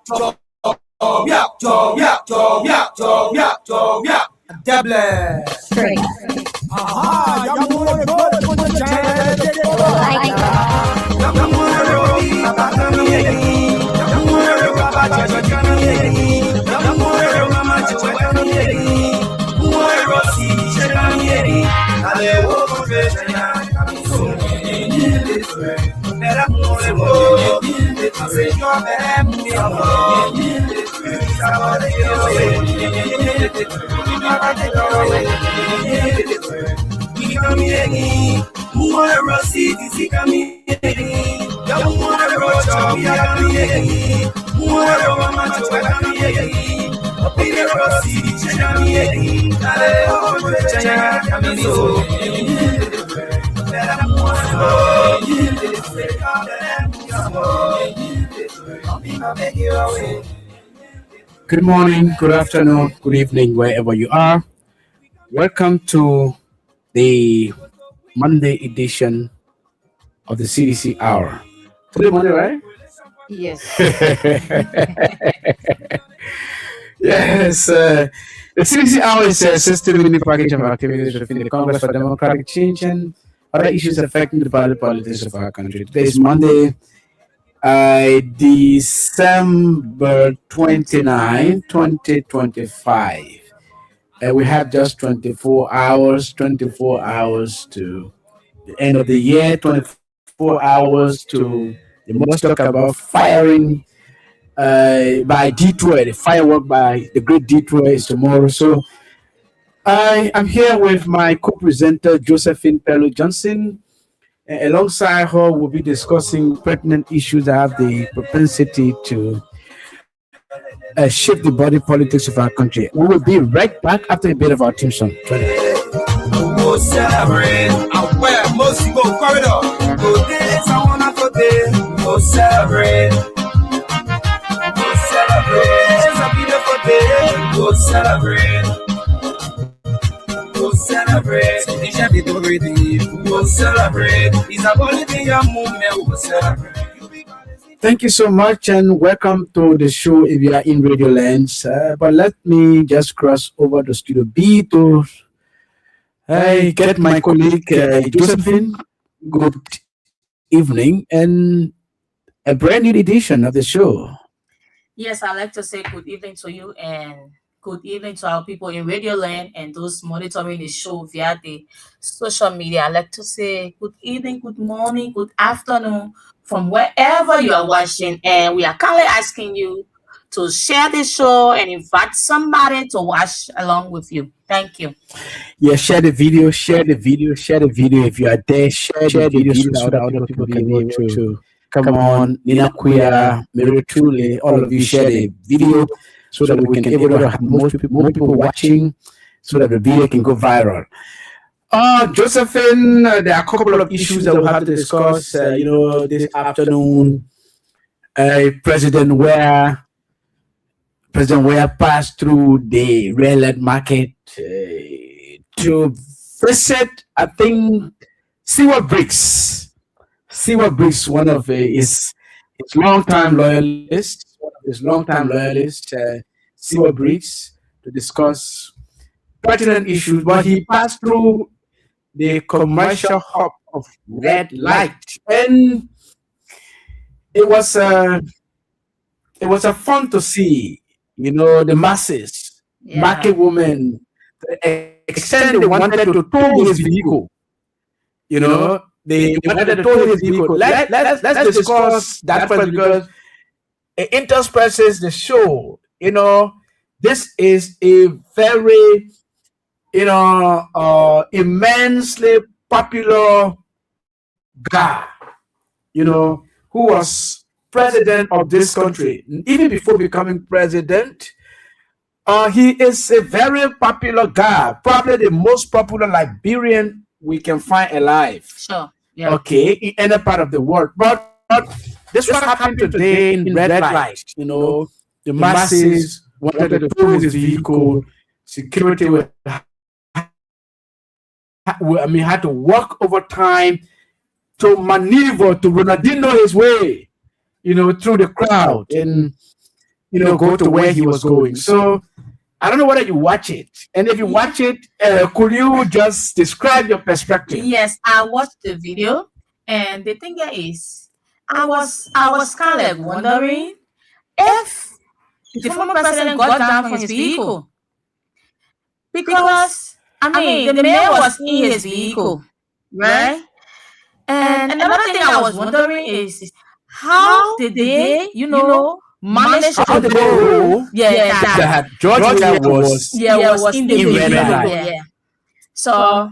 Double. Straight. Aha, yamure bole kunja chale de Like Good morning, good afternoon, good evening, wherever you are. Welcome to the Monday edition of the CDC Hour. Today Monday, right? yes. Yes. The CDC Hour is a 60-minute package of activities within the Congress for Democratic Change and other issues affecting the party politics of our country. Today is Monday, December 29, 2025. We have just 24 hours to the end of the year, 24 hours to the most talk about firing by D12. The firework by the great D12 is tomorrow. So I am here with my co-presenter, Josephine Pello Johnson. Alongside her, we'll be discussing pertinent issues that have the propensity to shape the body politics of our country. We will be right back after a bit of our team song. Go celebrate, I wear most go corridor. Go dance, I wanna go there. Go celebrate, it's a beautiful day. Go celebrate, so déjà des dorés, go celebrate. It's a holiday, a moment, go celebrate. Thank you so much and welcome to the show if you are in Radio Lands. But let me just cross over to Studio B to get my colleague Josephine. Good evening and a brand new edition of the show. Yes, I'd like to say good evening to you and good evening to our people in Radio Land and those monitoring the show via the social media. I'd like to say good evening, good morning, good afternoon from wherever you are watching. And we are kindly asking you to share the show and invite somebody to watch along with you. Thank you. Yeah, share the video. If you are there, share the video so that other people can be able to come on. Nina Queer, Mary Truly, all of you share the video so that we can able to have more people watching so that the video can go viral. Josephine, there are a couple of issues that we'll have to discuss, this afternoon. President Ware passed through the real estate market to visit, I think, Seward Briggs, one of his long-time loyalists, Seward Briggs, to discuss pertinent issues. But he passed through the commercial hub of red light, and it was a fun to see, the masses, market women, the extent they wanted to tow his vehicle. They wanted to tow his vehicle. Let's discuss that first because it intersperses the show. This is a very, immensely popular guy, who was president of this country. Even before becoming president, he is a very popular guy, probably the most popular Liberian we can find alive. Sure. Yeah. Okay, in any part of the world. But this what happened today in red light. The masses wanted to tow his vehicle. Security had to work overtime to maneuver, to Ronaldinho his way, through the crowd. And go to where he was going. So I don't know whether you watch it, and if you watch it, could you just describe your perspective? Yes, I watched the video, and the thing here is, I was kind of like wondering if the former president got down from his vehicle, because I mean the man was in his vehicle, right? And another thing I was wondering is how did they, manage How to did they rule that that Georgia was was in the in red vehicle, light? yeah. So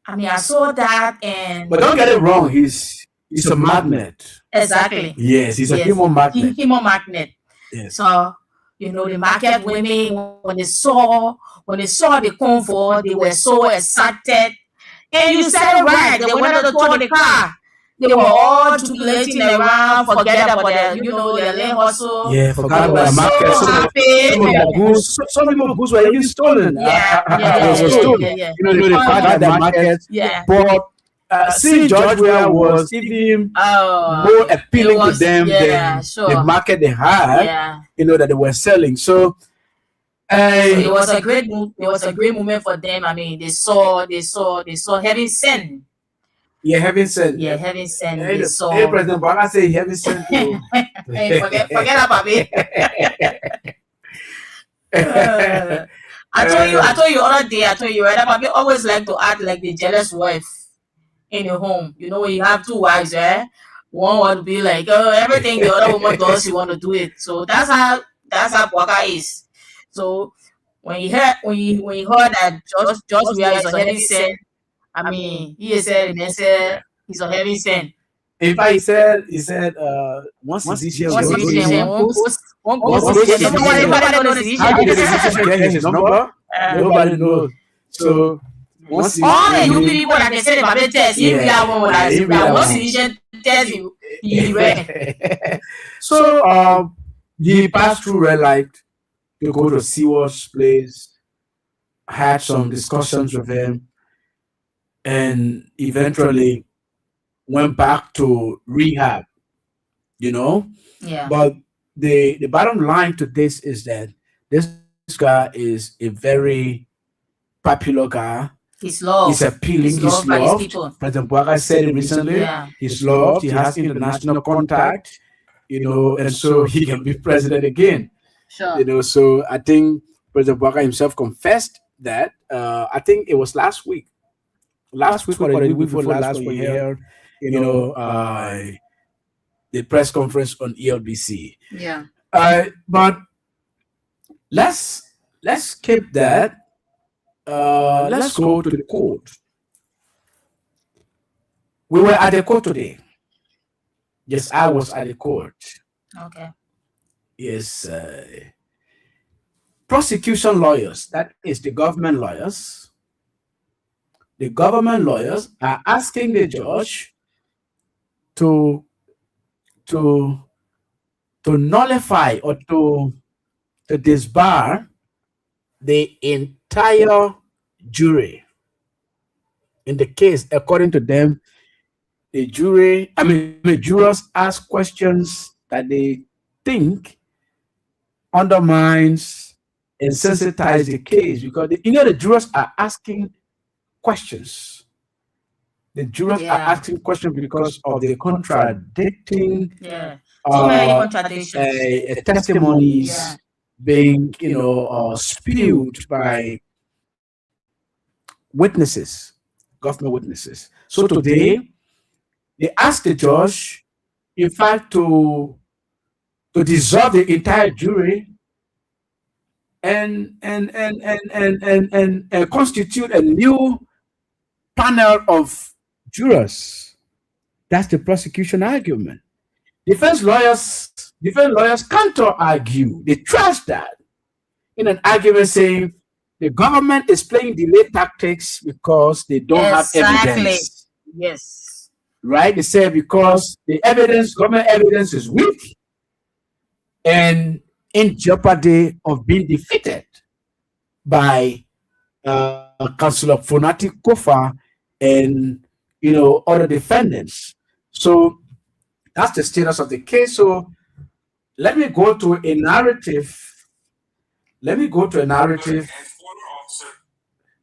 I mean I saw that, and But don't get it wrong, he's a magnet. exactly, Yes, he's a yes, human magnet. human magnet. Yes. So the market women, when they saw the convoy, they were so excited. And you said it right. They went on the tour of the car. They were all jubilating around, forget about their lane hustle. Yeah, They forgot were about the so market. Some of happy. the goods, some people's goods were even stolen. Yeah, Was stolen. yeah. They found the market. Yeah. But seeing Georgia was even more appealing to them than the market they had. Yeah. That they were selling. So So it was a great moment for them. I mean, they saw heaven sent. yeah, having said Heaven sent. hey, They saw. hey, President Barack say heaven sent to. Hey, forget about it. I told you other day. I told you right. Papi always like to act like the jealous wife in your home. When you have two wives, one would be like, oh, everything the other woman does, you want to do it. So that's how Waka is. So when you heard that George Weah is a heaven sent, I mean, he said he's a heaven sent. In fact, he said, once Cdc Once Hour you Dec, see one Once post, Cdc nobody knows the how did the decision. Cdc get his number? Nobody knows. So once All the new people that they say they have test, if we have one that once decision test he read. So he passed through red light to go to Seward's place, had some discussions with him, and eventually went back to rehab. Yeah. But the bottom line to this is that this guy is a very popular guy. He's loved. He's appealing. He's loved by his people. President Barack said it recently. Yeah. He's loved. He has international contact. And so he can be president again. Sure. So I think President Barack himself confessed that. I think it was last week. Last week or the week before last, when you heard, the press conference on ELBC. Yeah. But let's skip that. Let's go to the court. We were at the court today. Yes, I was at the court. Okay. Yes. Prosecution lawyers, that is the government lawyers. The government lawyers are asking the judge to nullify or to disbar the entire jury. In the case, according to them, the jurors ask questions that they think undermines and sensitize the case, because the jurors are asking questions. The jurors are asking questions because of the contradicting so many contradictions. testimonies being spewed by witnesses, government witnesses. So today they asked the judge, in fact, to dissolve the entire jury and constitute a new panel of jurors. That's the prosecution argument. Defense lawyers counter argue. They trash that in an argument saying the government is playing delay tactics because they don't have evidence. Yes. Right? They say because the government evidence is weak and in jeopardy of being defeated by Councilor Fonati Kofa and other defendants. So that's the status of the case. So let me go to a narrative. Let me go to a narrative.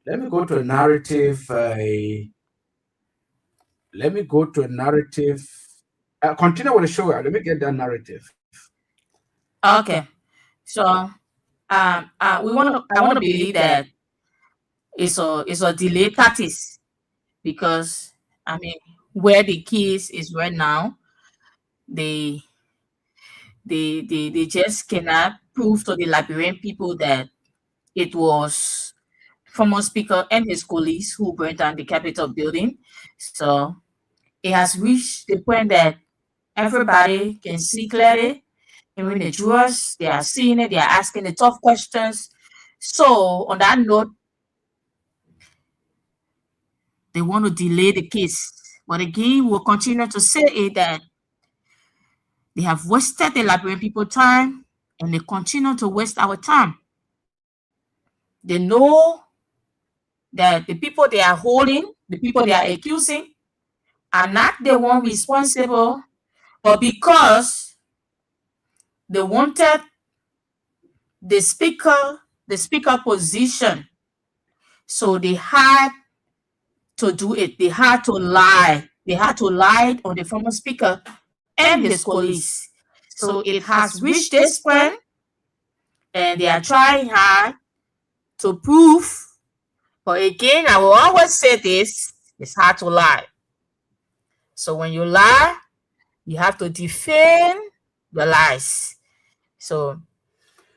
Let me go to a narrative. Let me go to a narrative. Continue with the show. Let me get that narrative. Okay. So we want to I want to believe that it's a delayed tactics, because I mean, where the keys is right now, they they just cannot prove to the Liberian people that it was former speaker and his colleagues who burned down the Capitol building. So it has reached the point that everybody can see clearly. Even the jurors, they are seeing it, they are asking the tough questions. So on that note, they want to delay the case. But again, we'll continue to say it that they have wasted the Liberian people time, and they continue to waste our time. They know that the people they are holding, the people they are accusing, are not the one responsible, but because they wanted the speaker position, so they had to do it. They had to lie. They had to lie on the former speaker and his colleagues. So it has reached this point, and they are trying hard to prove. But again, I will always say this: it's hard to lie. So when you lie, you have to defend the lies. So,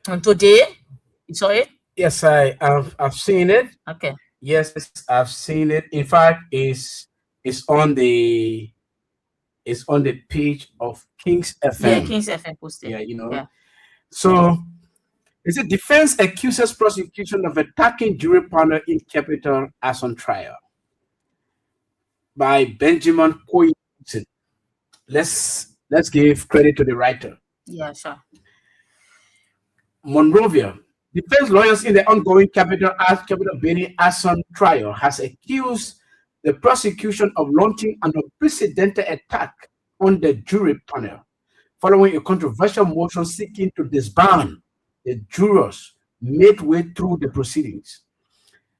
and today, you saw it? Yes, I've seen it. Okay. Yes, I've seen it. In fact, it's on the page of Kings Yeah, FM. Kings FM posted. Yeah, you know. Yeah. So it's a defense accuses prosecution of attacking jury panel in Capital as on trial by Benjamin Coy. Let's give credit to the writer. Yeah, sure. Monrovia. Defense lawyers in the ongoing Capital Benny Asson trial has accused the prosecution of launching an unprecedented attack on the jury panel following a controversial motion seeking to disband the jurors midway through the proceedings.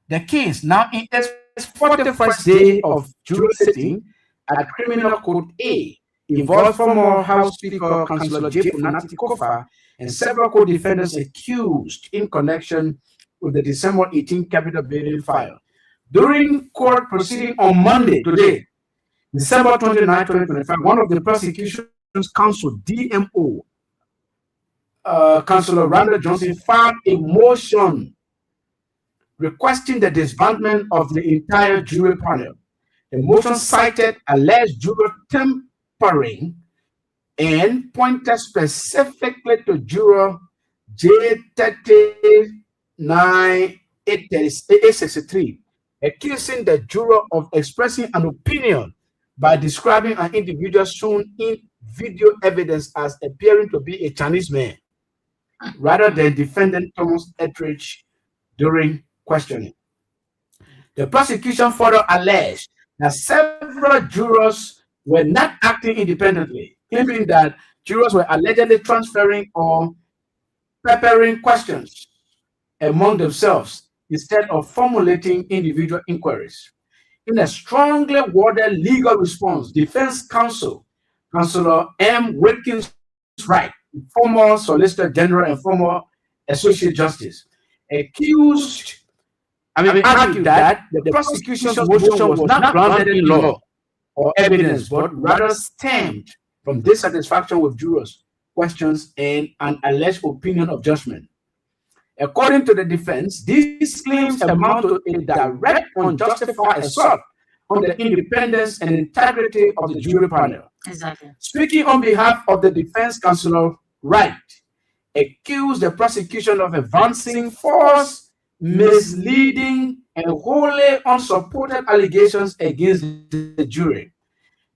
The case, now in its 41st day of jury sitting at Criminal Court A, involves former House Speaker Councillor J. Punati Kofa and several co-defendants accused in connection with the December 18 Capital Building fire. During court proceeding on Monday, today, December 29, 2025, one of the prosecution's counsel, DMO, Councillor Randall Johnson, filed a motion requesting the disbandment of the entire jury panel. The motion cited alleged juror tampering and pointed specifically to juror J39863, accusing the juror of expressing an opinion by describing an individual shown in video evidence as appearing to be a Chinese man, rather than defendant Thomas Etheridge during questioning. The prosecution further alleged that several jurors were not acting independently, claiming that jurors were allegedly transferring or preparing questions among themselves instead of formulating individual inquiries. In a strongly worded legal response, defense counsel, Councillor M. Wilkins Wright, former Solicitor General and former Associate Justice, argued that the prosecution's motion was not grounded in law or evidence, but rather stemmed from dissatisfaction with jurors' questions and an alleged opinion of judgment. According to the defense, these claims amount to a direct, unjustified assault on the independence and integrity of the jury panel. Exactly. Speaking on behalf of the defense, Councillor Wright accused the prosecution of advancing false, misleading, and wholly unsupported allegations against the jury.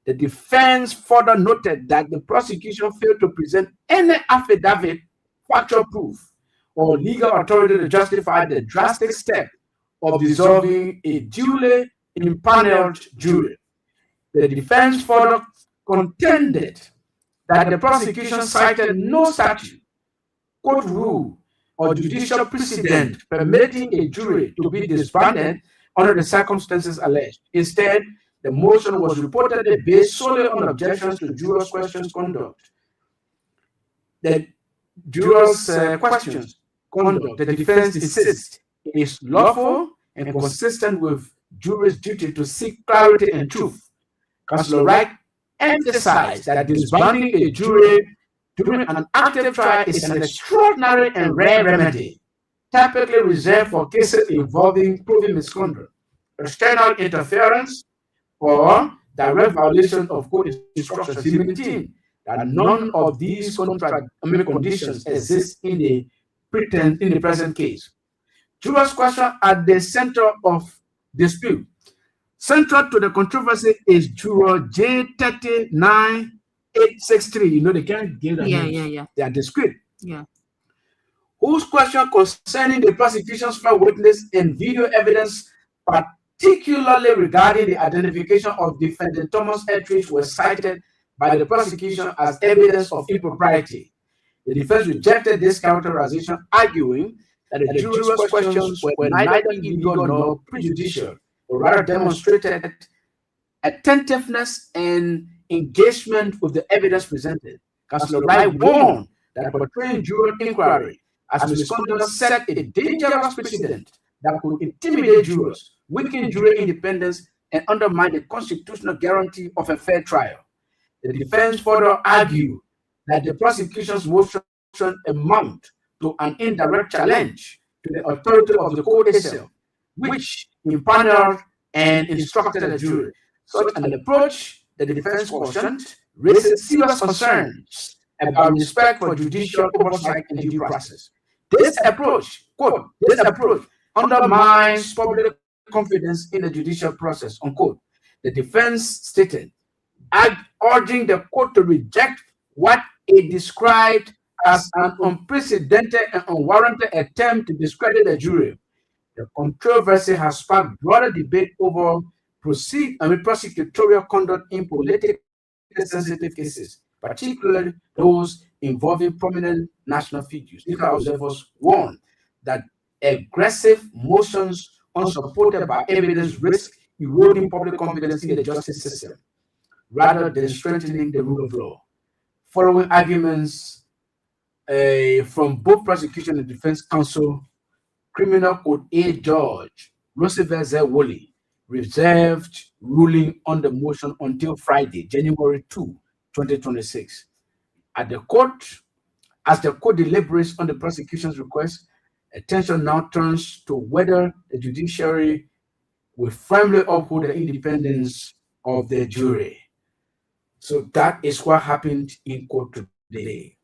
The defense further noted that the prosecution failed to present any affidavit, factual proof, or legal authority to justify the drastic step of dissolving a duly impaneled jury. The defense further contended that the prosecution cited no statute, court rule, or judicial precedent permitting a jury to be disbanded under the circumstances alleged. Instead, the motion was reportedly based solely on objections to jurors' questions conduct. The jurors' questions conduct, the defense insists, is lawful and consistent with jury's duty to seek clarity and truth. Counsel Wright emphasized that disbanding a jury during an active trial is an extraordinary and rare remedy, typically reserved for cases involving proven misconduct, external interference, or direct violation of court instructions. He maintained that none of these conditions exist in the present case. Jurors' question at the center of dispute. Central to the controversy is juror J39863. You know, they can't give them names. Yeah. They are discreet. Yeah. Whose question concerning the prosecution's fair witness and video evidence, particularly regarding the identification of defendant Thomas Etheridge, was cited by the prosecution as evidence of impropriety. The defense rejected this characterization, arguing that the jurors' questions were neither illegal nor prejudicial, but rather demonstrated attentiveness and engagement with the evidence presented. Counsel Wright warned that portraying juror inquiry as misconduct set a dangerous precedent that could intimidate jurors, weaken jury independence, and undermine the constitutional guarantee of a fair trial. The defense further argued that the prosecution's motion amount to an indirect challenge to the authority of the court itself, which impaneled and instructed the jury. Such an approach, the defense cautioned, raises serious concerns about respect for judicial oversight and due process. This approach, quote, this approach undermines public confidence in the judicial process, unquote. The defense stated, urging the court to reject what it described as an unprecedented and unwarranted attempt to discredit the jury. The controversy has sparked broader debate over prosecutorial conduct in politically sensitive cases, particularly those involving prominent national figures. Legal observers warned that aggressive motions unsupported by evidence risk eroding public confidence in the justice system, rather than strengthening the rule of law. Following arguments from both prosecution and defense counsel, Criminal Code A Judge Roosevelt Z. Woolley reserved ruling on the motion until Friday, January 2, 2026. As the court deliberates on the prosecution's request, attention now turns to whether the judiciary will firmly uphold the independence of the jury. So that is what happened in court today.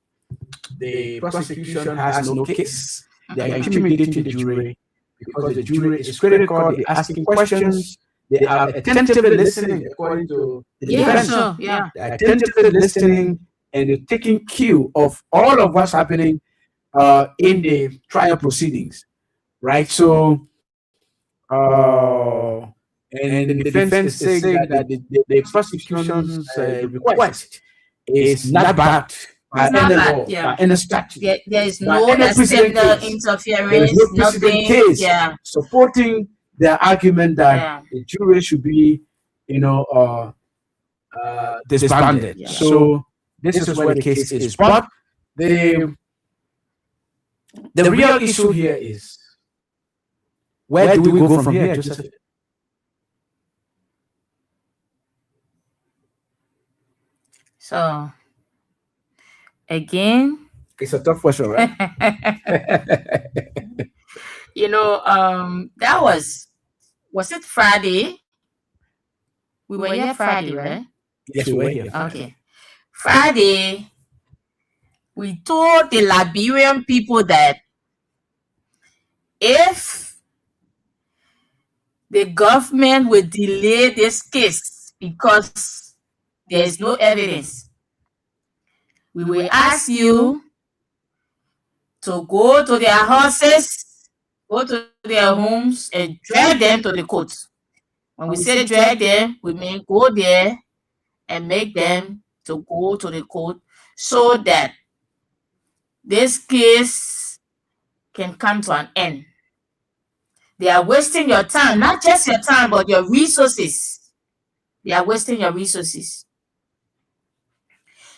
The prosecution has no case. They are intimidating the jury because the jury is critical. They're asking questions. They are attentively listening, according to the defense. Sure. Yeah. They're attentively listening and they're taking cue of all of what's happening in the trial proceedings, right? So, and the defense is saying that the prosecution's request is not backed by any law, by any statute. There is no external interference, nothing. Case supporting the argument that the jury should be, disbanded. Yeah. So this is where the case is. But the real issue here is, where do we go from here, Joseph? So, again, it's a tough question, right? That was it Friday? We were here Friday, right? Yes, we were here. Okay. Friday, we told the Liberian people that if the government will delay this case because there is no evidence, we will ask you to go to their houses, go to their homes, and drag them to the court. When we say drag them, we mean go there and make them to go to the court so that this case can come to an end. They are wasting your time, not just your time, but your resources. They are wasting your resources.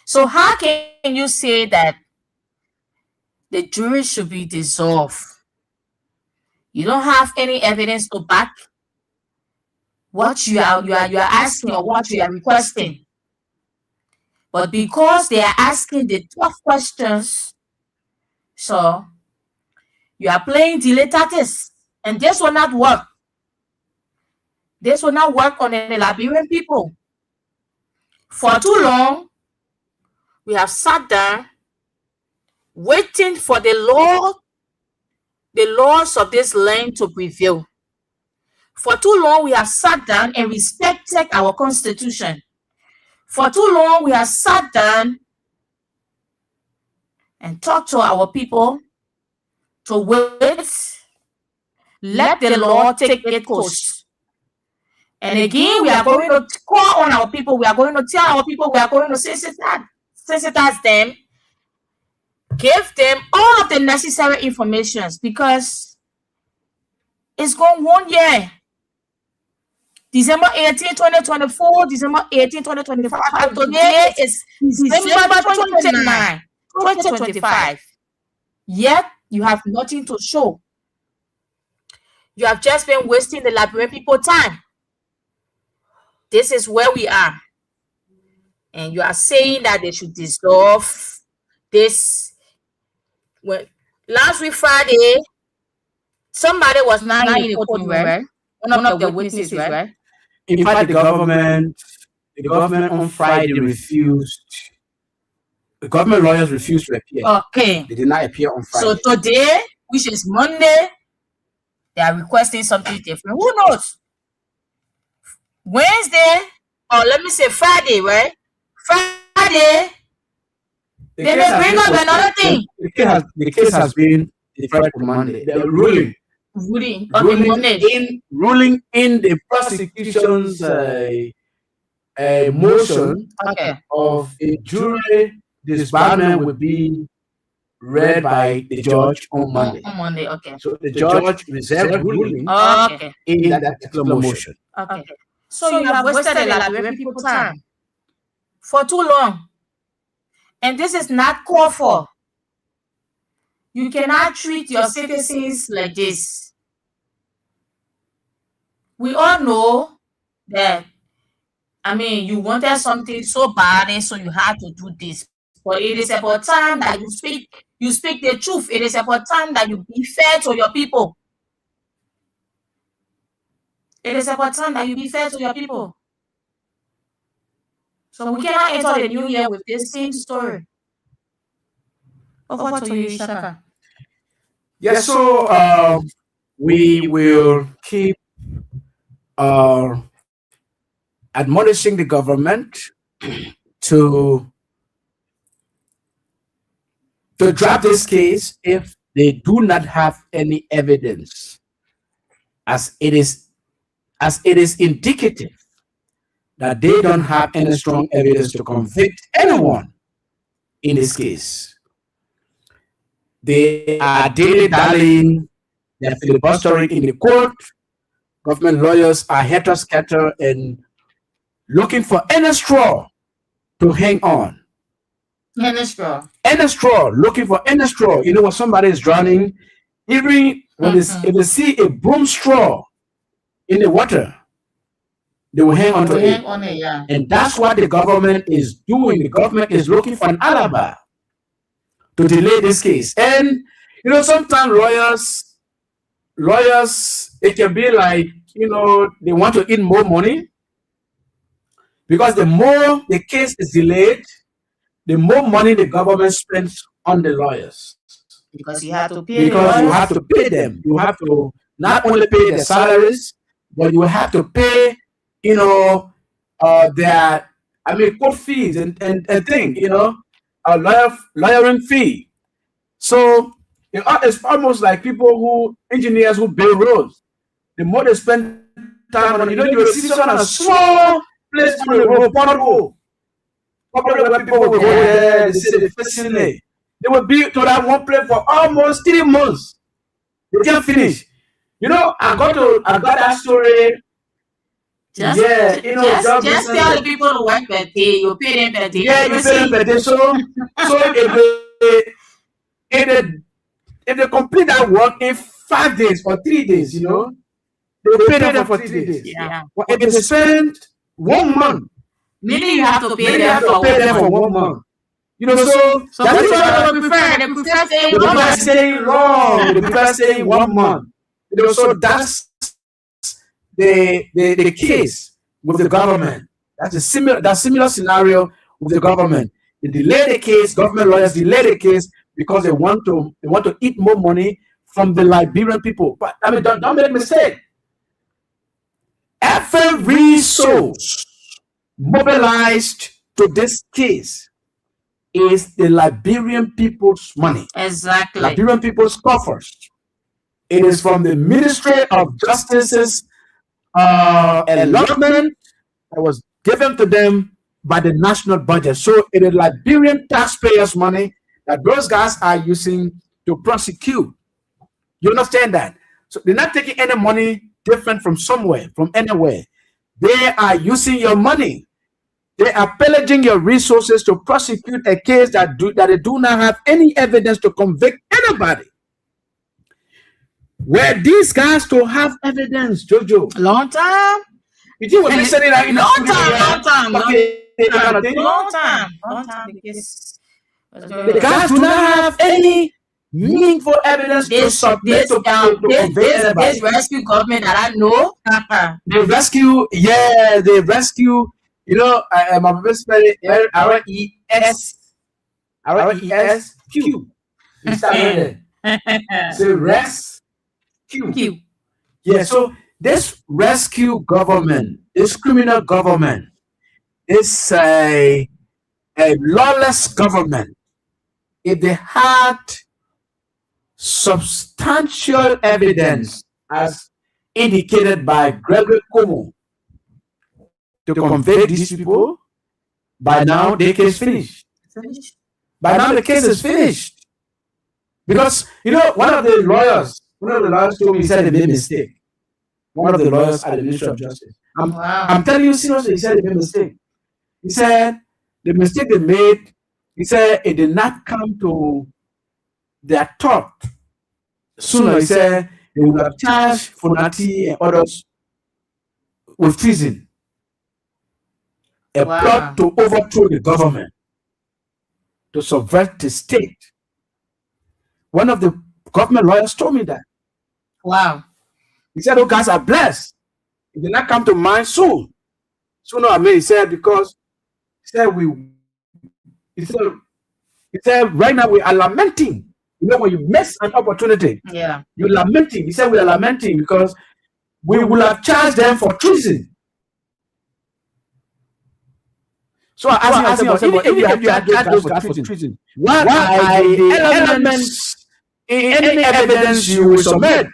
So how can you say that the jury should be dissolved? You don't have any evidence to back what you are asking or what you are requesting. But because they are asking the tough questions, so you are playing delay tactics, and this will not work. This will not work on the Liberian people. For too long, we have sat down waiting for the laws of this land to prevail. For too long, we have sat down and respected our constitution. For too long, we have sat down and talked to our people to wait, let the law take its course. And again, we are going to call on our people. We are going to tell our people. We are going to sensitize them, give them all of the necessary information, because it's gone 1 year. December 18, 2024, December 18, 2025. Today is December 29, 2025. Yet, you have nothing to show. You have just been wasting the Liberian people time. This is where we are. And you are saying that they should dissolve this. Well, last week, Friday, somebody was not in the courtroom, right? One of the witnesses, right? In fact, the government on Friday refused. The government lawyers refused to appear. Okay. They did not appear on Friday. So today, which is Monday, they are requesting something different. Who knows? Wednesday, or let me say Friday, right? Friday, they may bring up another thing. The case has been deferred to Monday. The ruling in the prosecution's motion of a jury disbandment will be read by the judge on Monday. On Monday, okay. So the judge reserved ruling in that particular motion. Okay. So you have wasted the Liberian people time for too long. And this is not called for. You cannot treat your citizens like this. We all know that, you wanted something so bad, and so you had to do this. But it is about time that you speak the truth. It is about time that you be fair to your people. It is about time that you be fair to your people. So we cannot enter the new year with this same story. Over to you, Shaka. Yes, so we will keep admonishing the government to drop this case if they do not have any evidence, as it is indicative that they don't have any strong evidence to convict anyone in this case. They are dilly-dallying, they're filibustering in the court. Government lawyers are helter-skelter and looking for any straw to hang on. Any straw. Any straw, looking for any straw. You know, when somebody is drowning, even when if they see a broom straw in the water, they will hang on to it. And that's what the government is doing. The government is looking for an alibi to delay this case. And sometimes lawyers, it can be like, they want to eat more money, because the more the case is delayed, the more money the government spends on the lawyers. Because you have to pay them. You have to not only pay their salaries, but you have to pay, their court fees and things, a lawyering fee. So it's almost like engineers who build roads. The more they spend time on, you will see someone a small place on the road, pothole. Probably when people will go there, they say the facing there. They will be to that one place for almost 3 months. They can't finish. You know, I got that story. Just, Yeah, you know, just tell the people to work per day. You pay them per day. Yeah, you pay them per day. So if they complete that work in 5 days or 3 days, you know, they pay them for 3 days. Yeah. But if they spend 1 month, meaning you have to pay you them have to pay them for 1 month. You know, so that's why what they prefer. They prefer staying they 1 prefer month. staying long. They prefer staying 1 month. You know, so that's the case with the government. That's a similar scenario with the government. They delay the case. Government lawyers delay the case because they want to eat more money from the Liberian people. But I mean, don't make a mistake. Every resource mobilized to this case is the Liberian people's money. Exactly. Liberian people's coffers. It is from the Ministry of Justice's allotment that was given to them by the national budget. So it is Liberian taxpayers' money that those guys are using to prosecute. You understand that? So they're not taking any money different from somewhere, from anywhere. They are using your money. They are pillaging your resources to prosecute a case that they do not have any evidence to convict anybody. Were these guys to have evidence, Jojo? Long time. You think we're listening right now? Long time. Because the guys do not have any meaningful evidence to submit to convict anybody. This rescue government that I know. They rescue, you know, my favorite spelling RESQ. You start with it. So rescue. Yeah, so this rescue government, this criminal government, is a lawless government. If they had substantial evidence, as indicated by Gregory Como, to convict these people, by now the case is finished. By now the case is finished. Because, you know, one of the lawyers told me, he said they made a mistake. One of the lawyers at the Ministry of Justice. I'm telling you seriously, he said they made a mistake. He said the mistake they made, he said it did not come to their thought. Sooner, he said they would have charged Fonati and others with treason. A plot to overthrow the government, to subvert the state. One of the government lawyers told me that. Wow. He said, those guys are blessed. It did not come to mind soon. Sooner or later, he said, because he said, right now we are lamenting. You know, when you miss an opportunity, you're lamenting. He said, we are lamenting because we will have charged them for treason. So I asked myself, if you have charged those guys for treason, what are the elements in any evidence you will submit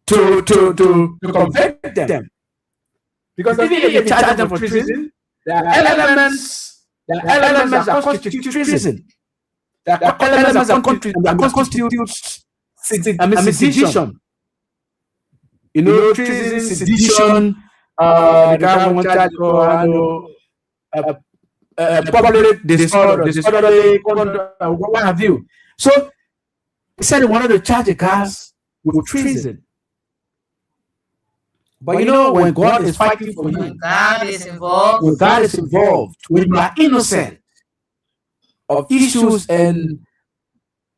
to convict them? Because even if you charge them for treason, there are elements that constitute treason. There are elements that constitute sedition. You know, treason, sedition, the government charge for public disorderly conduct, what have you. So he said he wanted to charge the guys with treason. But you know, when God is fighting for you, when God is involved, when you are innocent of issues and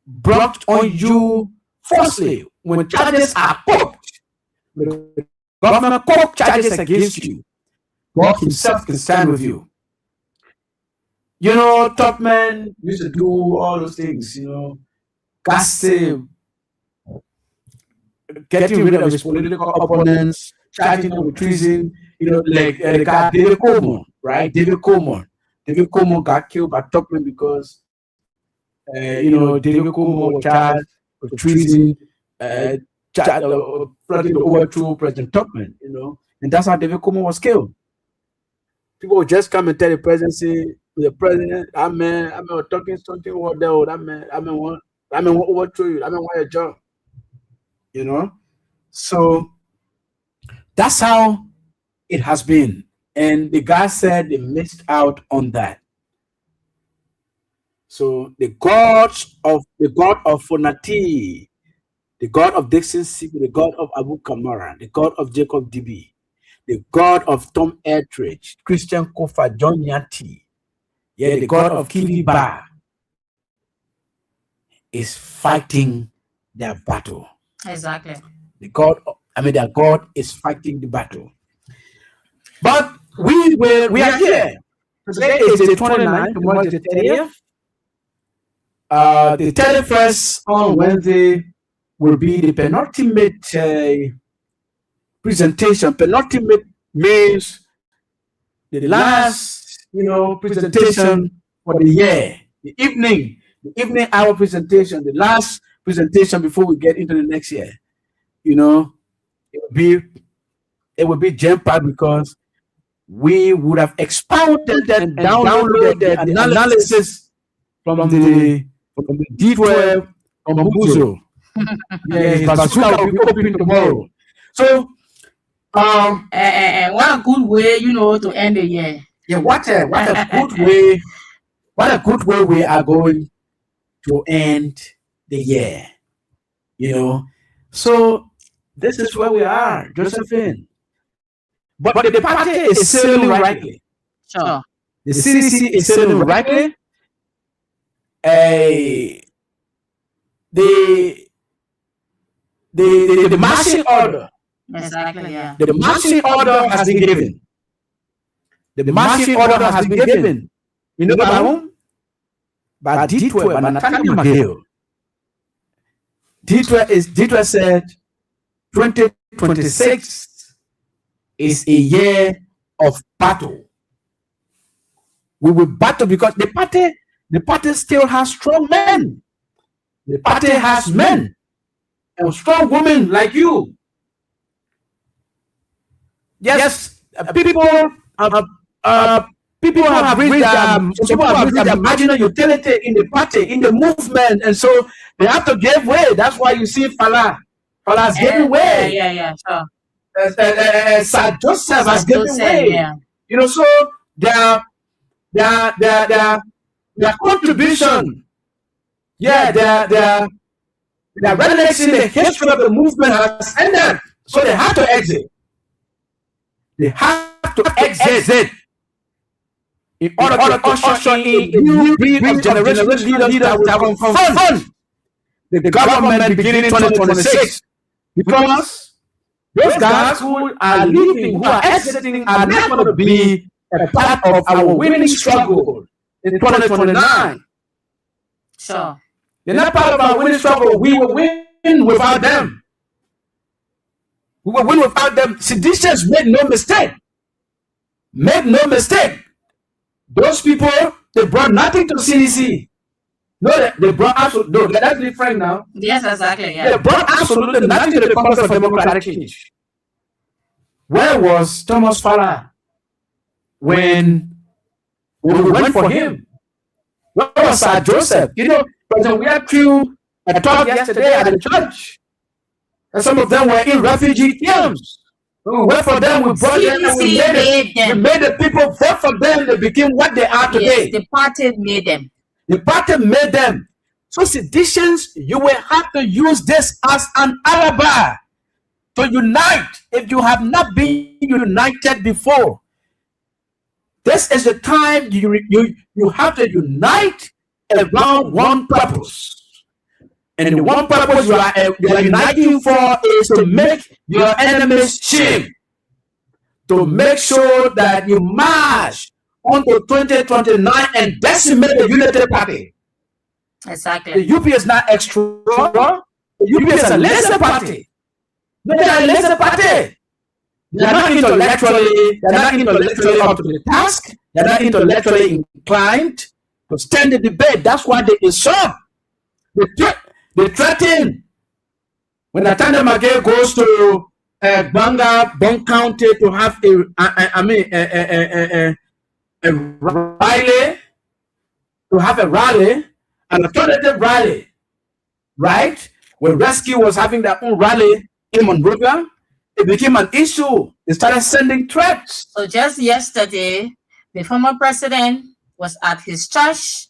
brought on you falsely, when charges are cooked, the government cook charges against you, God himself can stand with you. You know, top men used to do all those things, you know, gossip, getting rid of his political opponents, charging them with treason, you know, like the guy David Coleman, right? David Coleman got killed by Topman because, you know, David Coleman was charged with treason, plotting to overthrow President Topman, you know, and that's how David Coleman was killed. People will just come and tell the presidency, the president, we're talking something over there, what to you, what your job, you know. So that's how it has been. And the guy said they missed out on that. So the god of Fonati, the god of Dixon City, the god of Abu Kamara, the god of Jacob DB, the god of Tom Etheridge, Christian Kofa, John Yanti, the god of Kivi Bar is fighting their battle. Exactly. Their God is fighting the battle. But we are here. Today is the 29th, tomorrow is the 30th. The 31st on Wednesday will be the penultimate presentation. Penultimate means the last, presentation for the year. The evening hour presentation, the last presentation before we get into the next year. It will be jam-packed because we would have expounded and downloaded the analysis from the D12 from Buzo. His bazooka will be open tomorrow. So, what a good way, to end the year. Yeah, what a good way! What a good way we are going to end the year. So this is where we are, Josephine. But the party is sailing rightly. Sure. The CDC is sailing rightly. The marching order. Exactly, yeah. The marching order has been given. The marching order has been given. You know by whom? By D12, by Nathaniel McGill. D12 said 2026 is a year of battle. We will battle because the party still has strong men. The party has men and strong women like you. Yes, people have reached their marginal utility in the party, in the movement, and so they have to give way. That's why you see Fala's giving way. Yeah, sure. Sir Joseph has given way. Yeah. So their contribution, their relevance in the history of the movement has ended. So they have to exit. They have to exit in order to usher in a new breed of generation leaders that will confront the government beginning in 2026. Because those guys who are leaving, who are exiting, are not going to be a part of our winning struggle in 2029. Sure. They're not part of our winning struggle. We will win without them. We will win without them. Seditionists made no mistake. Those people, they brought nothing to CDC. No, they brought absolutely, no, let's be frank now. Yes, exactly. Yeah. They brought absolutely nothing to the Congress of Democratic Change. Where was Thomas Fala when we went for him? Where was Sir Joseph? President Wiatu, I talked yesterday at the church, and some of them were in refugee camps. When we went for them, we brought them, and we made the people vote for them. They became what they are today. Yes, the party made them. The party made them. So seditions, you will have to use this as an alibi to unite if you have not been united before. This is the time you have to unite around one purpose. And the one purpose you are uniting for is to make your enemies shame. To make sure that you march onto 2029 and decimate the Unity Party. Exactly. The UP is not extra. The UP is a lesser party. No, they are a lesser party. They are not intellectually up to the task. They are not intellectually inclined to stand the debate. That's why they insult. They threaten. When Nathaniel McGill goes to Banga, Bon County to have a rally, to have a rally, an alternative rally, right? When Rescue was having their own rally in Monrovia, it became an issue. They started sending threats. So just yesterday, the former president was at his church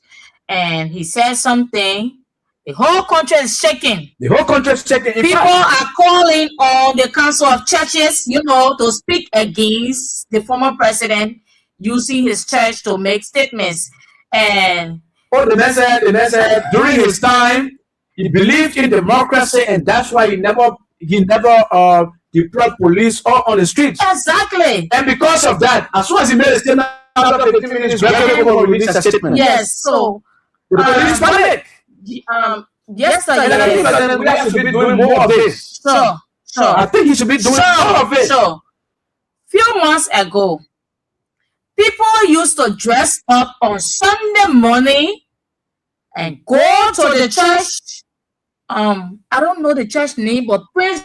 and he said something. The whole country is shaking. The whole country is shaking. People are calling on the Council of Churches, to speak against the former president using his church to make statements. And the man said during his time, he believed in democracy, and that's why he never deployed police or on the streets. Exactly. And because of that, as soon as he made a statement, after 15 minutes, people released a statement. Yes. So the police panic. Yesterday, we have to be doing more of this. Sure. I think he should be doing more of it. Sure. Few months ago, people used to dress up on Sunday morning and go to the church. I don't know the church name, but Prince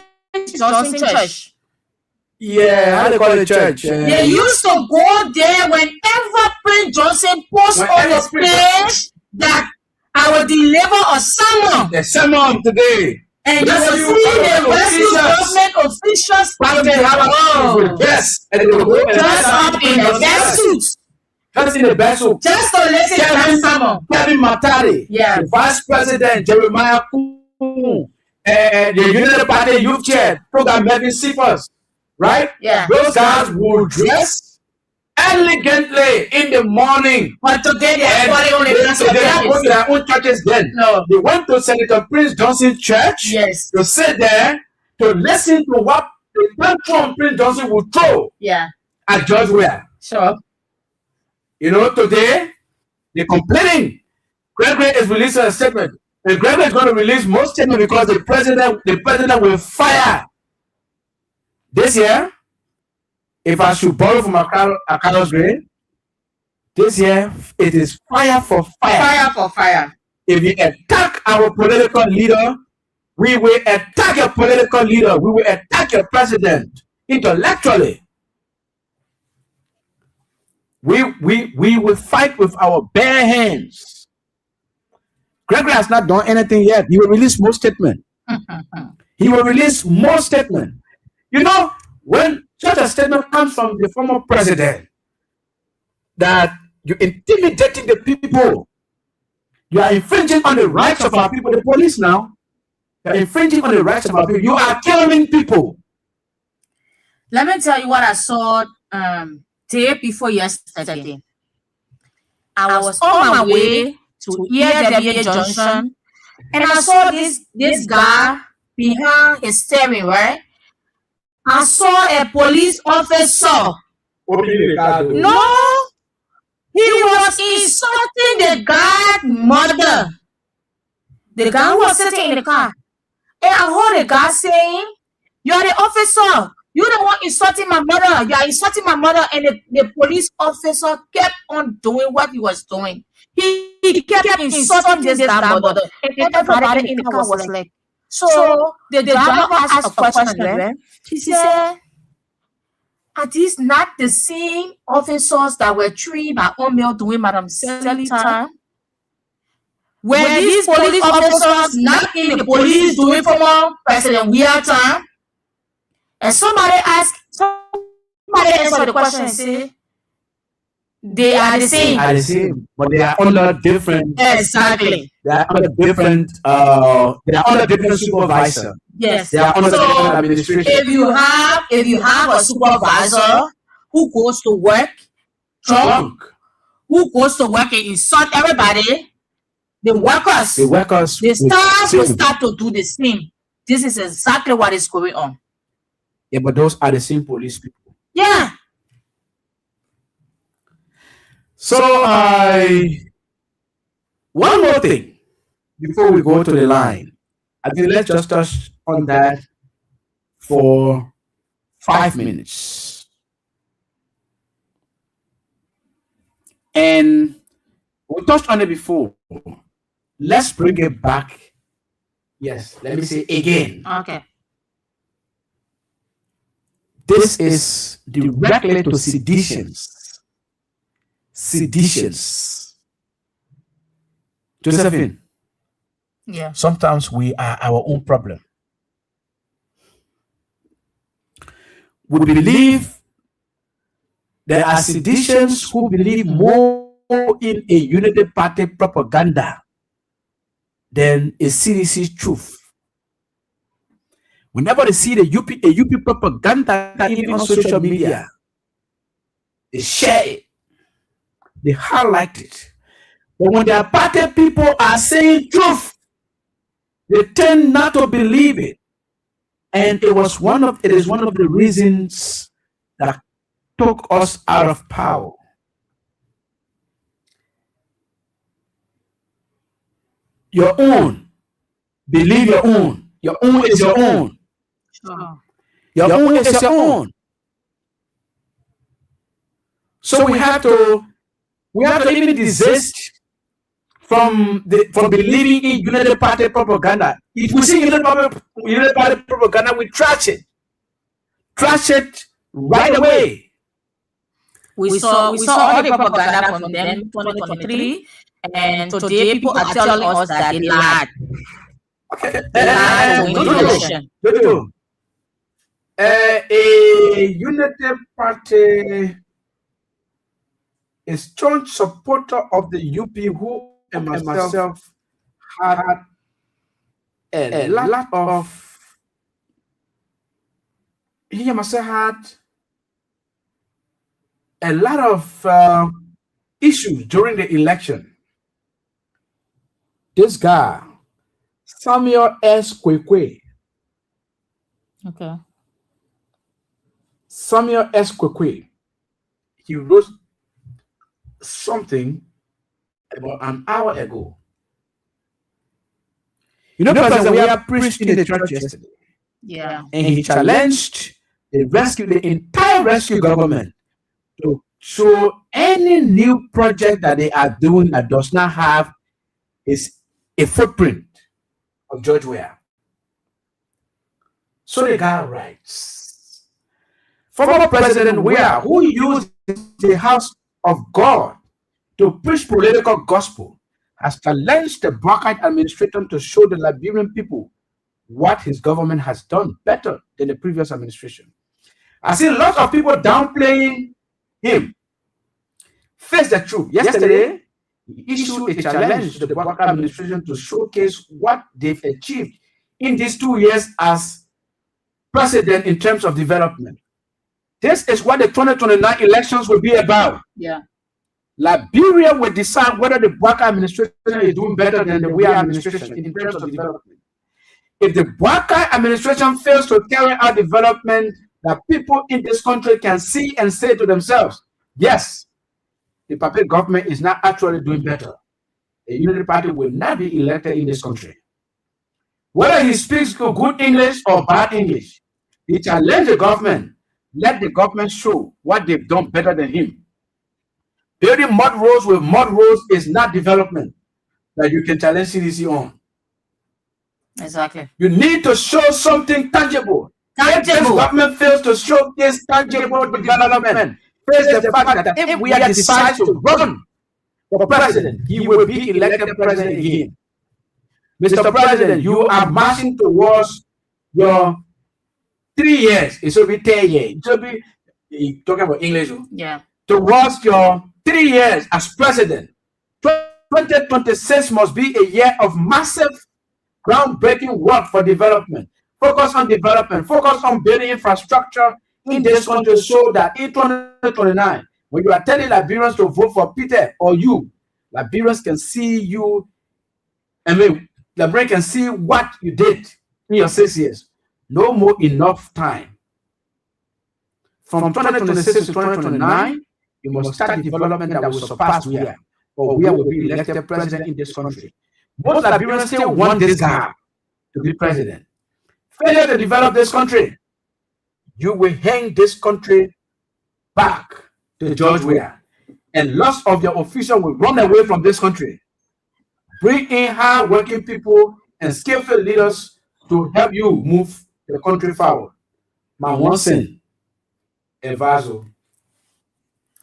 Johnson Church. Yeah, how they call it church? They used to go there whenever Prince Johnson posts on his page that I will deliver a sermon. The sermon today. And you see the rescue government officials Yes, and they will go dress up in the best suits. Just in the best suit. Just to listen to the sermon. Kevin Matari, the Vice President Jeremiah Kuhn, and the United Party Youth Chair, Program Melvin Cephas, right? Yeah. Those guys will dress elegantly in the morning. But today they go to their own churches then. No. They went to Senator Prince Johnson Church to sit there to listen to what the tantrum Prince Johnson would throw at George Weah. Sure. Today they're complaining. Gregory is releasing a statement. And Gregory is going to release more statement because the president will fire. This year, if I should borrow from Carlos Green, this year it is fire for fire. Fire for fire. If you attack our political leader, we will attack your political leader. We will attack your president intellectually. We will fight with our bare hands. Gregory has not done anything yet. He will release more statement. He will release more statement. When such a statement comes from the former president that you're intimidating the people, you are infringing on the rights of our people, the police now, you are infringing on the rights of our people, you are killing people. Let me tell you what I saw day before yesterday. I was on my way to EW Junction, and I saw this guy behind his steering, right? I saw a police officer. No, he was insulting the guy's mother. The guy who was sitting in the car. And I heard the guy saying, "You are the officer. You're the one insulting my mother. You are insulting my mother." And the police officer kept on doing what he was doing. He kept insulting this guy's mother. And everybody in the car was like, so the driver asked a question, right? He said, "Are these not the same officers that were trained by Omeo during Madam Sally time? Were these police officers not in the police during former President Weah time?" And somebody answered the question and said, they are the same. But they are under different. Exactly. They are under different. They are under different supervisor. Yes. They are under different administration. If you have a supervisor who goes to work drunk, who goes to work and insult everybody, the workers, the staff will start to do the same. This is exactly what is going on. Yeah, but those are the same police people. Yeah. So one more thing before we go to the line. I think let's just touch on that for 5 minutes. And we touched on it before. Let's bring it back. Yes, let me say again. Okay. This is directly to seditions. seditions. Josephine, Yeah. sometimes we are our own problem. We believe there are seditions who believe more in a unity party propaganda than a CDC truth. Whenever they see a UP propaganda, even on social media, they share it, they highlight it. But when their party people are saying truth, they tend not to believe it. And it is one of the reasons that took us out of power. Your own. Believe your own. Your own is your own. Sure. Your own is your own. So we have to even desist from believing in unity party propaganda. If we see unity party propaganda, we trash it. Trash it right away. We saw all the propaganda from them 2023, and today people are telling us that they lied. Okay. They lied to win the election. Jojo, a unity party, a strong supporter of the UP who and myself had a lot of he and myself had a lot of issues during the election. This guy, Samuel S. Kwekwe. Okay. Samuel S. Kwekwe. He wrote something about an hour ago. You know, President, we have preached in the church yesterday. Yeah. And he challenged the entire rescue government to show any new project that they are doing that does not have is a footprint of George Weah. So the guy writes, former President Weah, who used the house of God to preach political gospel, has challenged the Buckeye administration to show the Liberian people what his government has done better than the previous administration. I see lots of people downplaying him. Face the truth. Yesterday, he issued a challenge to the Buckeye administration to showcase what they've achieved in these 2 years as president in terms of development. This is what the 2029 elections will be about. Yeah. Liberia will decide whether the Buckeye administration is doing better than the Weah administration in terms of development. If the Buckeye administration fails to carry out development that people in this country can see and say to themselves, yes, the puppet government is not actually doing better, a unity party will not be elected in this country. Whether he speaks good English or bad English, he challenged the government. Let the government show what they've done better than him. Building mud roads with mud roads is not development that you can challenge CDC on. Exactly. You need to show something tangible. If this government fails to show this tangible development, face the fact that if we decide to run for president, he will be elected president again. Mr. President, you are marching towards your 3 years. It should be 10 years. It should be talking about English. Yeah. Towards your 3 years as president. 2026 must be a year of massive groundbreaking work for development. Focus on development. Focus on building infrastructure in this country so that in 2029, when you are telling Liberians to vote for Peter or you, Liberians can see you. Liberians can see what you did in your 6 years. No more enough time. From 2026 to 2029, you must start development that will surpass Weah, or Weah will be elected president in this country. Most Liberians still want this guy to be president. Failure to develop this country, you will hang this country back to George Weah, and lots of your officials will run away from this country. Bring in hard-working people and skillful leaders to help you move the country forward. Manwansen Evazo.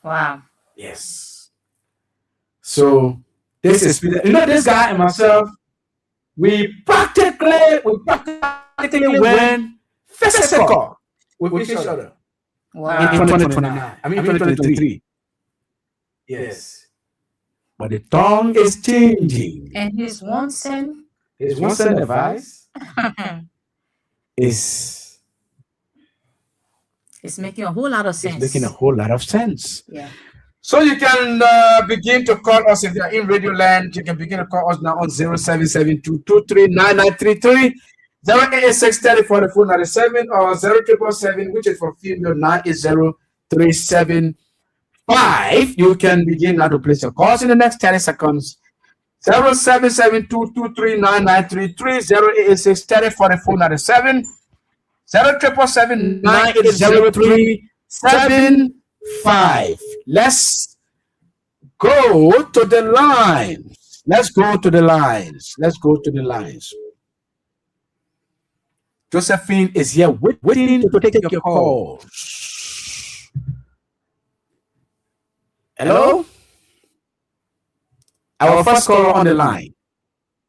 Wow. Yes. So this is, this guy and myself, we practically went physical with each other in Wow. 2029. I mean 2023. Yes. But the tongue is changing. And his one cent. His one cent advice is It's making a whole lot of sense. making a whole lot of sense. Yeah. So you can begin to call us if you are in Radio Land. You can begin to call us now on 0772239933, 08630 for the phone 97, or 0777, which is for female 90375. You can begin now to place your calls in the next 30 seconds. 0772239933, 08630 for the phone 97, 0777 98037. Let's go to the lines. Josephine is here waiting to take your calls. Hello? Our first caller on the line.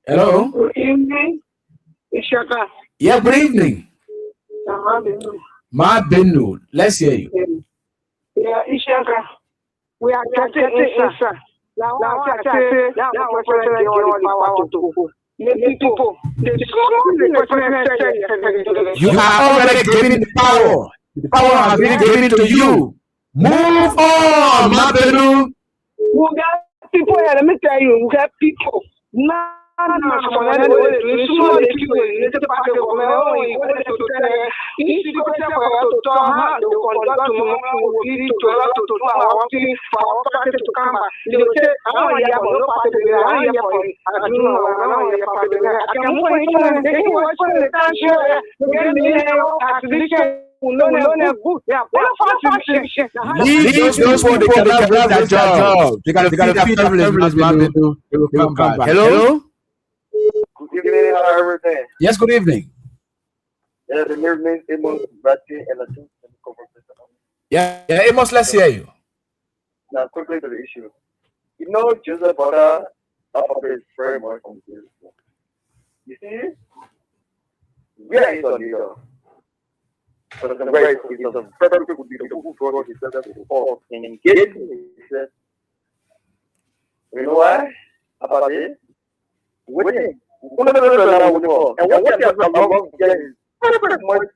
Hello? Good evening, Ishaka. Yeah, good evening. Ma Benu, let's hear you. Yeah, Ishaka. We are getting inside. Now, I say, now we're trying to get all the power to go. People, you are already given the power. The power has been given to you. Move on, Ma Benu. We got people here, let me tell you, we got people. Now, Leave those people, they cannot grab their job. They got to feed their families, Ma Benu. They will come back. Hello? Good evening, how are everything? Yes, good evening. Yeah, the name is Amos Bradley and I think Yeah, Amos, let's hear you. now quickly to the issue. You know, Joseph Butter operates very much on this. You see, where is our leader? But it's very it's a very good leader who brought himself to the fore and engaged himself. You know why? About it? Waiting. And what they have among them is very much.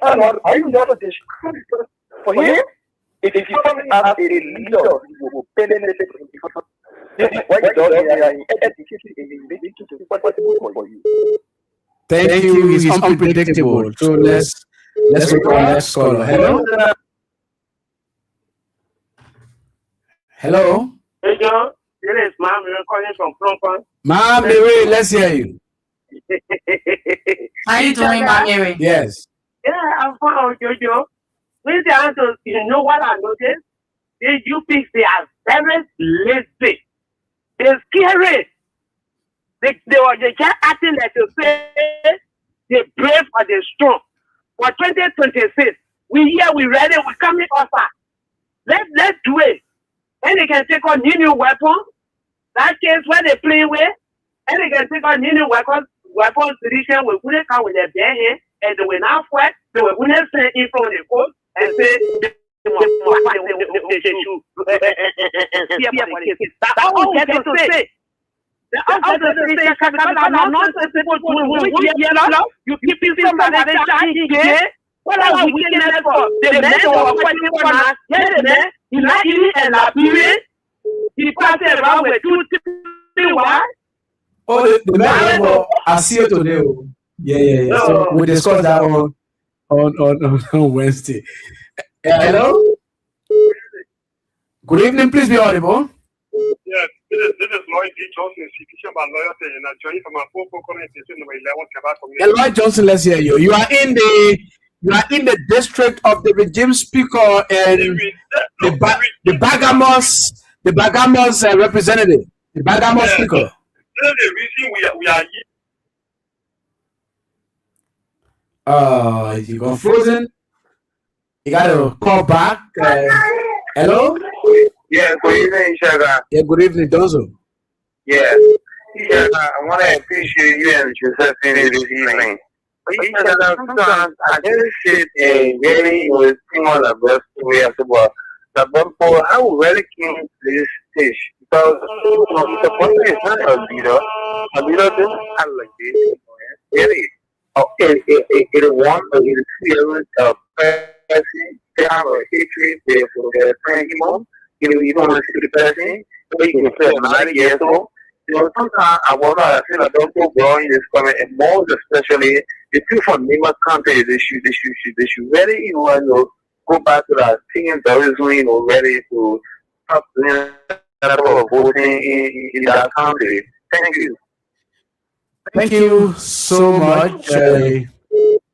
Are you not a discredit for him? If you come as a leader, you will benefit from this is why you don't hear education in the to possible for you. Thank you. He's unpredictable. So let's go to our next caller. Hello? Hello? Hey, John. This is Mom. We're calling from Cronford. Ma Mary, let's hear you. How you doing, Ma Mary? Yes. Yeah, I'm fine, Jojo. When they are to, you know what I noticed? These UPs, they are very lazy. They're scary. They just acting like to say they're brave or they're strong. For 2026, we ready, we coming offer. Let's do it. And they can take on new weapons. That case where they play with, and they can take on new weapons tradition, we wouldn't come with their bare hand, and they will not fight, they will not stand in front of the court and say, that's all we get to say. You people that they charge here. What are we getting for? The men who are fighting for us, he's not even a Liberian. He passed around with 2 3 wives. Oh, the man I see you today. Yeah. So we discussed that on Wednesday. Hello? Good evening, please be audible. Yes, this is Lloyd D. Johnson, CDC Hour Dec, and I'm joining from a full organization number 11 Quebec. Lloyd Johnson, let's hear you. You are in the district of the regime speaker and the Bagamos representative, the Bagamos speaker. This is the reason we are here. You got frozen. You got to call back. Hello? Yeah, good evening, Shaga. Yeah, good evening, Donzo. Yeah. Shaga, I want to appreciate you and Josephine this evening. But Shaga, sometimes I just sit and really was think on the best way as well. The Bumpo, I would really came to this stage because the Bumpo is not a leader. A leader doesn't act like this. Really. It wants to experience a person, they have a history, they for their friend, you don't want to see the person, so you can feel 90 years old. Sometimes I wonder, I feel like don't go growing this comment, and more especially the people from neighbor countries, they should really, go back to that thing that is, ready to stop voting in that country. Thank you. Thank you so much.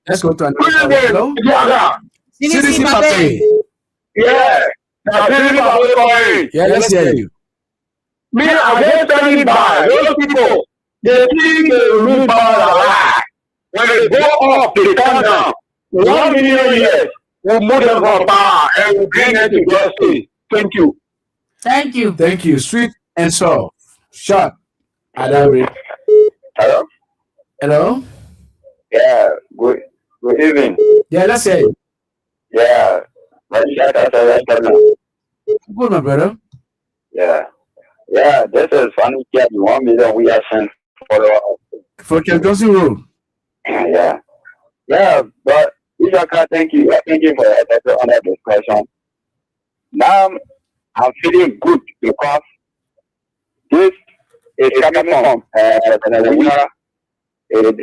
Let's go to another call. Hello? CDC CDC Pape. Pape. Yeah. Yeah, let's hear you. Me, I just standing by those people. They think they will lose power alive. When they go up, they come down. 1 million years, we'll move them from power and we'll bring them to justice. Thank you. Thank you. Thank you. Sweet and soft. Short. At that rate. Hello? Hello? Yeah, good evening. Yeah, let's hear you. Yeah. Good, my brother. Yeah. Yeah, this is funny kid. 1 million we have sent For Camp Johnson Road. Yeah. Yeah, but Ishaka, thank you. Thank you for that discussion. Now I'm feeling good because this is coming from it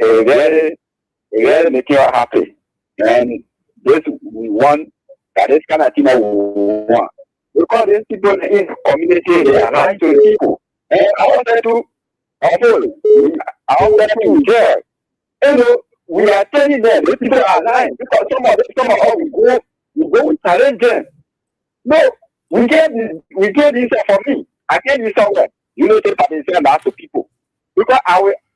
really making us happy. And this we want that this kind of thing we want. Because these people in the community, they are lying to the people. And I want them to share. We are telling them these people are lying because some of us we challenge them. No, we get this for me. I get this somewhere. Take part in saying that to people. Because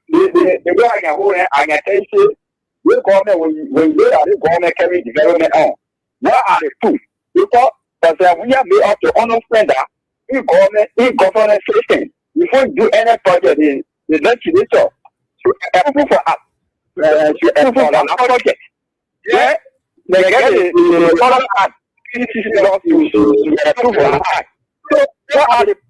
the way I can hold it, I can tell you, the government, when you are the government carry development on, what are the proof? Because we have made up to understand that in government system, before you do any project in the legislature, to approve for us, to approve for an project. Yeah, they get the other act, to approve for an act. So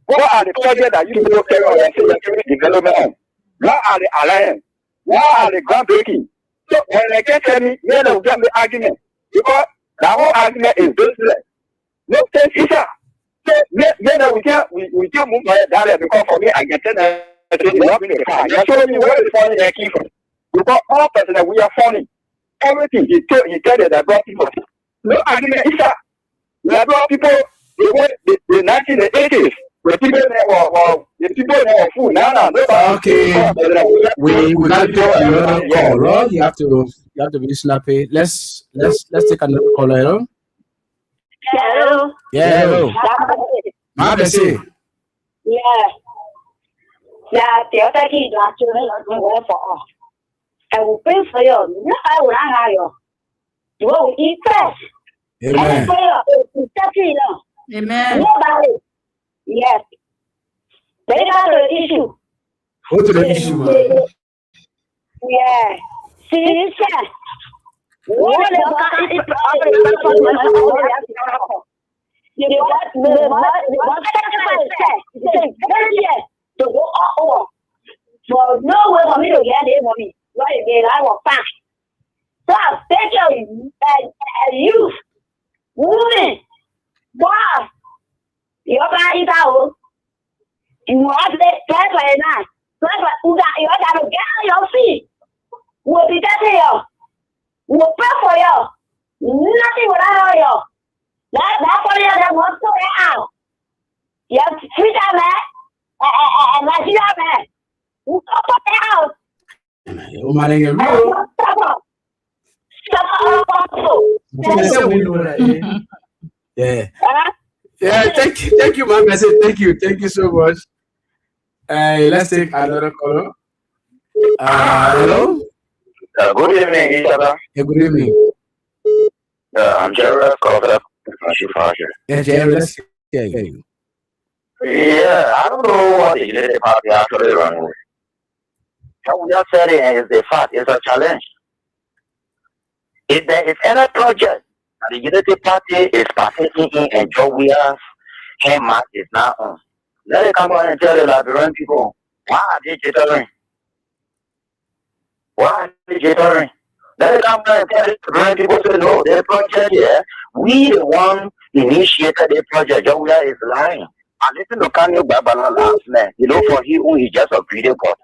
what are the projects that you will carry on and say you're carrying development on? What are the alliance? What are the groundbreaking? So when they get tell me, yeah, they'll get the argument. Because the whole argument is business. No sense is that. So then we can't move my data because for me I can tell them that it's not in the car. You're showing me where the funny they came from. Because all person that we are funny. Everything he tell you that brought people. No argument is that. We brought people the 1980s. The people that food now. Okay. We got to take another call. Right? You have to be snappy. Let's take another call. Hello? Hello. Yeah, hello. My best. Yeah. Yeah, the other kid actually not work for us. I will pay for you. No, I will not hire you. You will eat first. Amen. Amen. Nobody. Yes. They got the issue. What's the issue, man? Yeah. See, sir. What so no way for me to get it for me. What again? I will pass. So I'll take you youth, woman, boss. You're going to go. You want to play for a night. Play for you got to get on your feet. We'll be there here. We'll pray for you. Nothing without you. That's for you that wants to get out. You have to treat that man and let you out, man. We'll come up the house. You're manning a real. Yeah. Yeah, thank you, man. I said thank you so much. Let's take another caller. Hello. Good evening, Ishaka. Yeah, good evening. I'm Jared. Yeah, Jerry, let's hear you. Yeah, I don't know what the Unity Party actually run with. What we are saying is the fact, it's a challenge. If there is any project that the Unity Party is partaking in and Jovia's hand mark is not on, let it come out and tell the Liberian people, why are they jittering? Why are they jittering? Let it come out and tell the Liberian people, say, no, their project here, we the one initiated the project, Jovia is lying. I listen to Kanye Babala last night, for he who is just a video bot.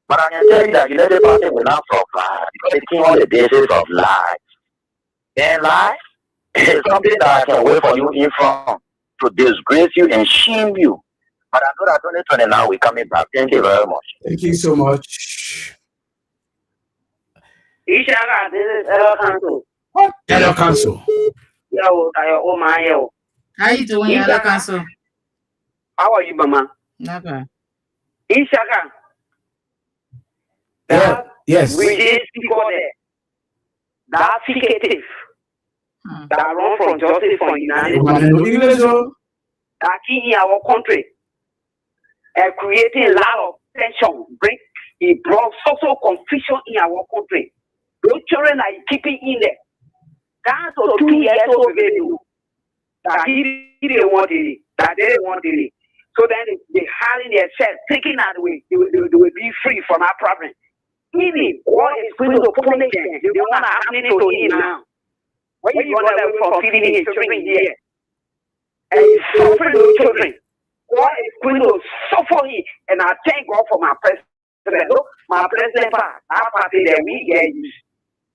But I can tell you that United Party will not survive because it's on the basis of lies. And lies is something that I can wait for you in front to disgrace you and shame you. But I know that 2029 we're coming back. Thank you very much. Thank you so much. Ishaga, this is Hello Council. What? Hello, Council. Yo, oh my yo. How you doing, Hello Council? How are you, Mama? Not bad. Ishaga. Yeah. Yes. We did before that advocative that run from justice from United States that in our country and creating a lot of tension, it brought social confusion in our country. Those children are keeping in there. That's a 2 years old baby that he didn't want it, that they didn't want it. So then they hiding themselves, thinking that they will be free from our problem. Even what is going to punish them, they want to happening to him now. When you run away from feeding his children here, and he's suffering those children, what is going to suffer him? And I thank God for my president. Look, my president, our party that we get use.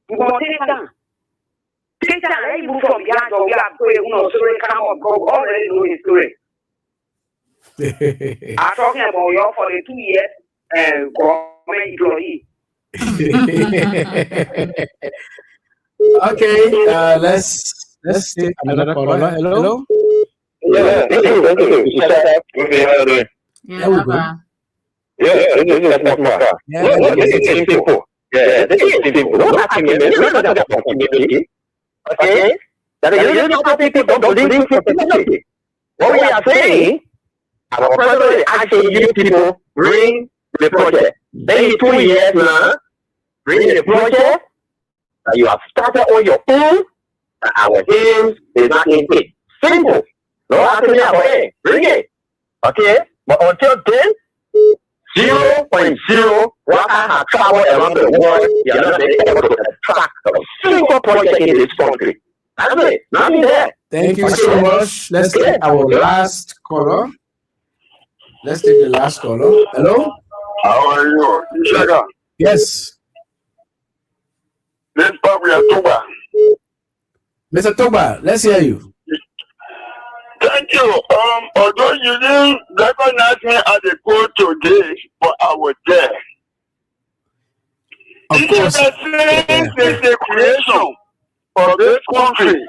We want to take it down. Take that, let him move from behind, so we have to story come up, go already know his story. I'm talking about you for the 2 years government employee. Okay, let's take another caller. Hello. Yeah, thank you. Okay, how are you doing? Yeah, not bad. Yeah, this is Maka. This is simple. Yeah, this is simple. Don't ask me, we're not about community. Okay? That you know people don't believe in community. What we are saying, our president is asking you people bring the project. Then 2 years now, bring the project that you have started on your own, that our hands is not in it. Simple. No asking about it. Bring it. Okay? But until then, 0.0 workers have traveled around the world. You are not able to attract a single project in this country. That's it. Nothing there. Thank you so much. Let's take our last caller. Let's take the last caller. Hello? How are you? Ishaga. Yes. This part we are Toba. Mr. Toba, let's hear you. Thank you. Although you didn't recognize me as a coach today, but I was there. Of course. It's the creation of this country.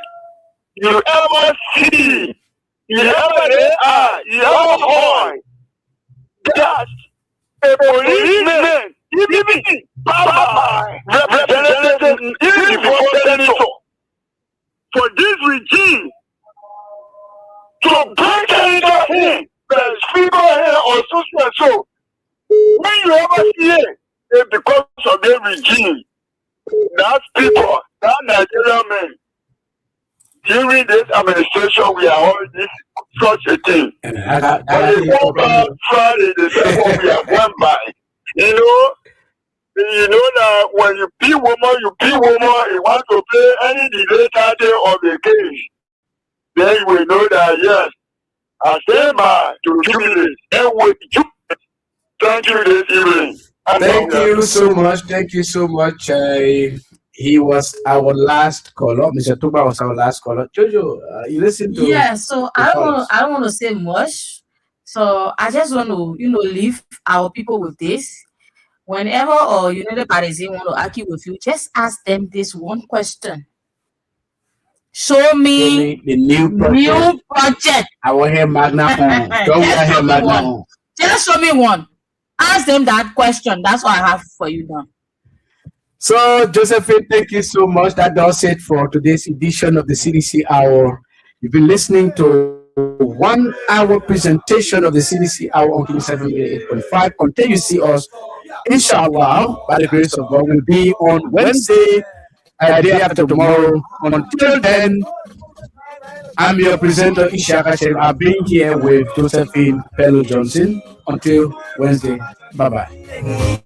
You ever see, you ever heard that a policeman, even Papa, representative, even before senator, for this regime to break into him, there's people here or so. When you ever see it, it's because of the regime. That's people, that Nigerian men. During this administration, we are already such a thing. But the Friday, the second we are going by. You know that when you be woman, you want to play any later day of the game. Then you will know that, yes, I stand by to jubilate and with you. Thank you this evening. Thank you so much. Thank you so much. He was our last caller. Mr. Tuba was our last caller. Jojo, you listen to. Yeah, so I don't want to say much. So I just want to, leave our people with this. Whenever or the parties want to argue with you, just ask them this one question. Show me the new project. I will hear Magna on. Don't hear Magna on. Just show me one. Ask them that question. That's what I have for you now. So, Josephine, thank you so much. That does it for today's edition of the CDC Hour. You've been listening to 1 hour presentation of the CDC Hour on King 788.5. Until you see us, inshallah, by the grace of God, will be on Wednesday, day after tomorrow. Until then, I'm your presenter, Ishaka Sherif. I've been here with Josephine Pello Johnson. Until Wednesday, bye bye.